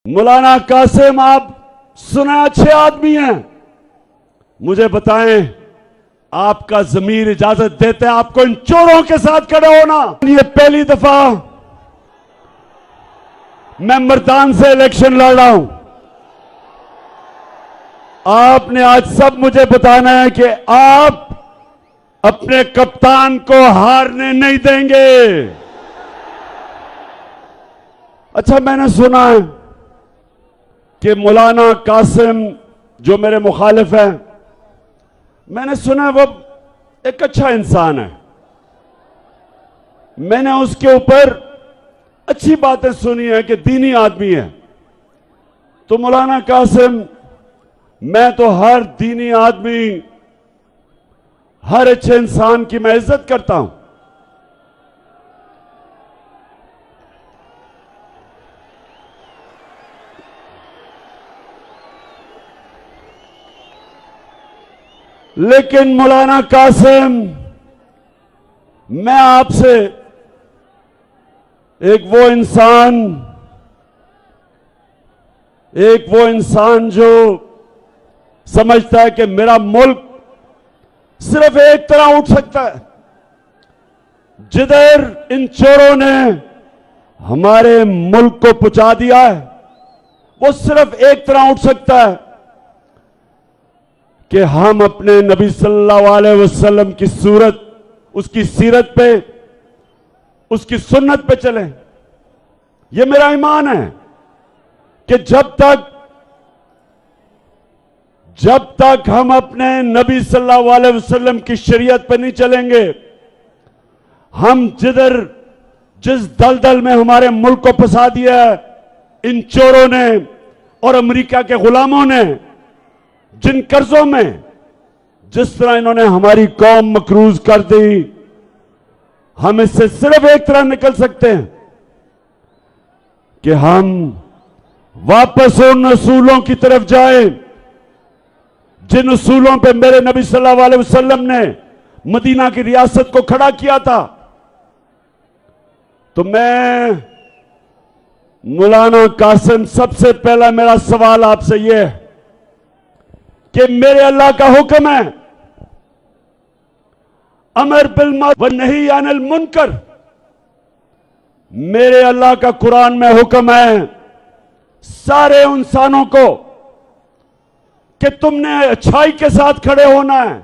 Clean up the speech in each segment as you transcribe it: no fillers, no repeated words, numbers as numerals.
मौलाना कासिम, आप सुना अच्छे आदमी हैं, मुझे बताएं आपका ज़मीर इजाजत देते हैं आपको इन चोरों के साथ खड़े होना? ये पहली दफा मैं मर्दान से इलेक्शन लड़ रहा हूं। आपने आज सब मुझे बताना है कि आप अपने कप्तान को हारने नहीं देंगे। अच्छा, मैंने सुना है कि मौलाना कासिम जो मेरे मुखालिफ हैं, मैंने सुना है वो एक अच्छा इंसान है। मैंने उसके ऊपर अच्छी बातें सुनी है कि दीनी आदमी है। तो मौलाना कासिम, मैं तो हर दीनी आदमी, हर अच्छे इंसान की मैं इज्जत करता हूं, लेकिन मौलाना कासिम, मैं आपसे एक वो इंसान जो समझता है कि मेरा मुल्क सिर्फ एक तरह उठ सकता है, जिधर इन चोरों ने हमारे मुल्क को पहुंचा दिया है, वो सिर्फ एक तरह उठ सकता है कि हम अपने नबी सल्लल्लाहु अलैहि वसल्लम की सूरत, उसकी सीरत पे, उसकी सुन्नत पे चलें। यह मेरा ईमान है कि जब तक हम अपने नबी सल्लल्लाहु अलैहि वसल्लम की शरीयत पे नहीं चलेंगे, हम जिस दलदल में हमारे मुल्क को फंसा दिया है इन चोरों ने और अमेरिका के गुलामों ने, जिन कर्जों में जिस तरह इन्होंने हमारी कौम मकरूज कर दी, हम इससे सिर्फ एक तरह निकल सकते हैं कि हम वापस उन असूलों की तरफ जाएं जिन असूलों पे मेरे नबी सल्लल्लाहु अलैहि वसल्लम ने मदीना की रियासत को खड़ा किया था। तो मैं मौलाना कासिम, सबसे पहला मेरा सवाल आपसे यह है कि मेरे अल्लाह का हुक्म है अमर बिल मारूफ व नही अनिल मुनकर। मेरे अल्लाह का कुरान में हुक्म है सारे इंसानों को कि तुमने अच्छाई के साथ खड़े होना है,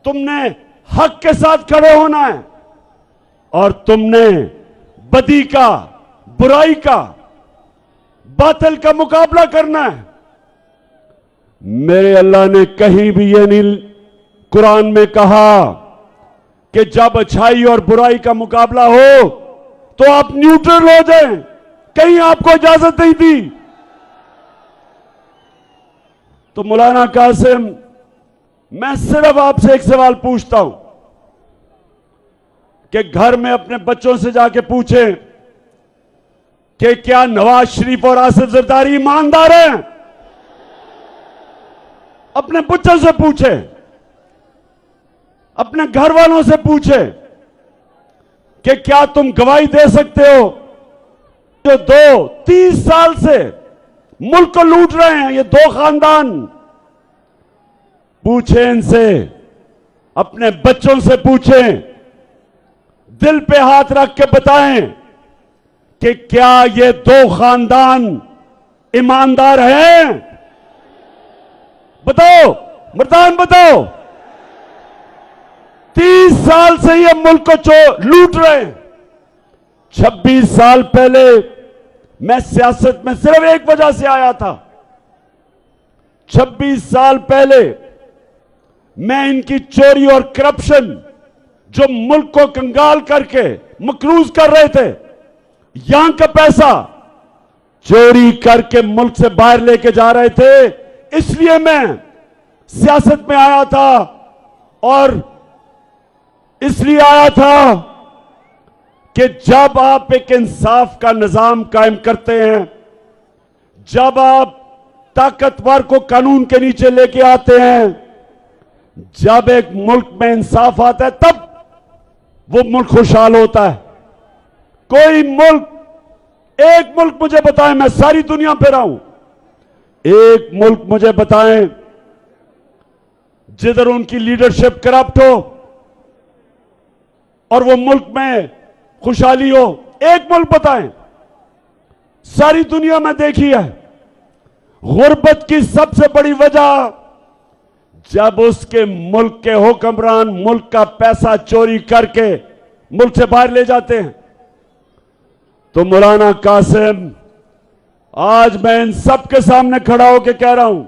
तुमने हक के साथ खड़े होना है और तुमने बदी का, बुराई का, बातिल का मुकाबला करना है। मेरे अल्लाह ने कहीं भी यह नहीं कुरान में कहा कि जब अच्छाई और बुराई का मुकाबला हो तो आप न्यूट्रल हो जाएं, कहीं आपको इजाजत नहीं दी। तो मौलाना कासिम, मैं सिर्फ आपसे एक सवाल पूछता हूं कि घर में अपने बच्चों से जाके पूछें कि क्या नवाज शरीफ और आसिफ जरदारी ईमानदार हैं? अपने बच्चों से पूछें, अपने घर वालों से पूछें कि क्या तुम गवाही दे सकते हो जो 30 साल से मुल्क को लूट रहे हैं ये दो खानदान? पूछें इनसे, अपने बच्चों से पूछें, दिल पे हाथ रख के बताएं कि क्या ये दो खानदान ईमानदार हैं? बताओ मर्दान, बताओ। 30 साल से ये मुल्क को लूट रहे हैं। 26 साल पहले मैं सियासत में सिर्फ एक वजह से आया था। 26 साल पहले मैं इनकी चोरी और करप्शन, जो मुल्क को कंगाल करके मकरूज कर रहे थे, यहां का पैसा चोरी करके मुल्क से बाहर लेके जा रहे थे, इसलिए मैं सियासत में आया था। और इसलिए आया था कि जब आप एक इंसाफ का निजाम कायम करते हैं, जब आप ताकतवर को कानून के नीचे लेके आते हैं, जब एक मुल्क में इंसाफ आता है, तब वो मुल्क खुशहाल होता है। कोई मुल्क एक मुल्क मुझे बताएं, मैं सारी दुनिया पे रहा हूं, एक मुल्क मुझे बताएं जिधर उनकी लीडरशिप करप्ट हो और वो मुल्क में खुशहाली हो। एक मुल्क बताएं। सारी दुनिया में देखी है, गुर्बत की सबसे बड़ी वजह जब उसके मुल्क के हुक्मरान मुल्क का पैसा चोरी करके मुल्क से बाहर ले जाते हैं। तो मौलाना कासिम, आज मैं इन सबके सामने खड़ा होकर कह रहा हूं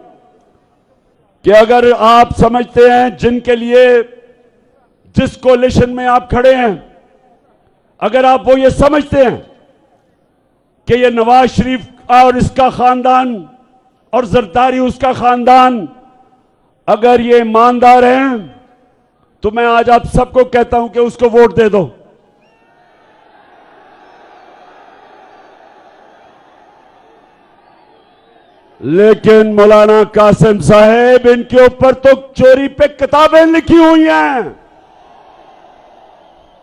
कि अगर आप समझते हैं जिनके लिए जिस कोलिशन में आप खड़े हैं, अगर आप वो ये समझते हैं कि ये नवाज शरीफ और इसका खानदान और जरदारी उसका खानदान अगर ये ईमानदार हैं, तो मैं आज आप सबको कहता हूं कि उसको वोट दे दो। लेकिन मौलाना कासिम साहेब, इनके ऊपर तो चोरी पे किताबें लिखी हुई हैं।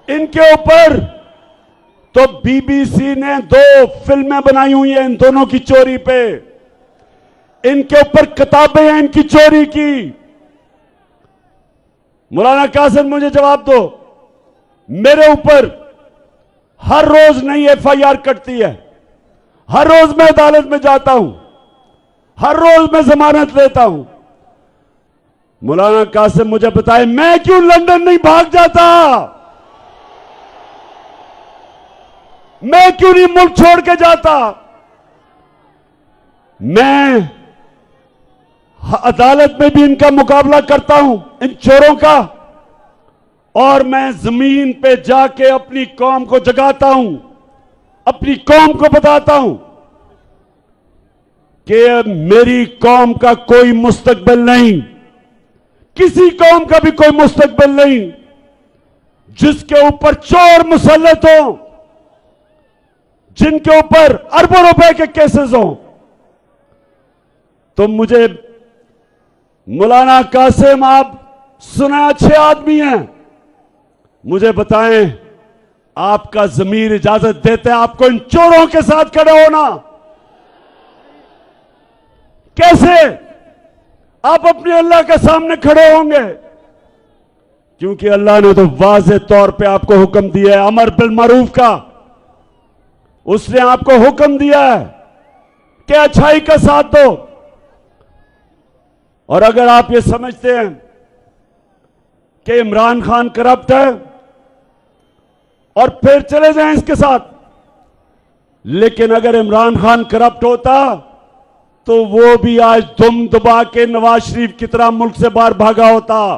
इनके ऊपर तो बीबीसी ने 2 फिल्में बनाई हुई हैं इन दोनों की चोरी पे। इनके ऊपर किताबें हैं इनकी चोरी की। मौलाना कासिम, मुझे जवाब दो, मेरे ऊपर हर रोज नई एफआईआर कटती है, हर रोज मैं अदालत में जाता हूं, हर रोज मैं जमानत लेता हूं। मौलाना कासिम, मुझे बताएं, मैं क्यों लंदन नहीं भाग जाता? मैं क्यों नहीं मुल्क छोड़ के जाता? मैं अदालत में भी इनका मुकाबला करता हूं, इन चोरों का, और मैं जमीन पे जाके अपनी कौम को जगाता हूं, अपनी कौम को बताता हूं कि मेरी कौम का कोई मुस्तकबिल नहीं, किसी कौम का भी कोई मुस्तकबिल नहीं जिसके ऊपर चोर मुसल्लत हो, जिनके ऊपर अरबों रुपए के केसेस हो। तो मुझे मौलाना कासिम, आप सुना अच्छे आदमी हैं, मुझे बताएं, आपका ज़मीर इजाजत देते हैं आपको इन चोरों के साथ खड़े होना? कैसे आप अपने अल्लाह के सामने खड़े होंगे? क्योंकि अल्लाह ने तो वाज़ेह तौर पे आपको हुक्म दिया है अमर बिल मारूफ का। उसने आपको हुक्म दिया है कि अच्छाई का साथ दो। और अगर आप ये समझते हैं कि इमरान खान करप्ट है और फिर चले जाएं इसके साथ, लेकिन अगर इमरान खान करप्ट होता तो वो भी आज दुम दबा के नवाज शरीफ की तरह मुल्क से बाहर भागा होता।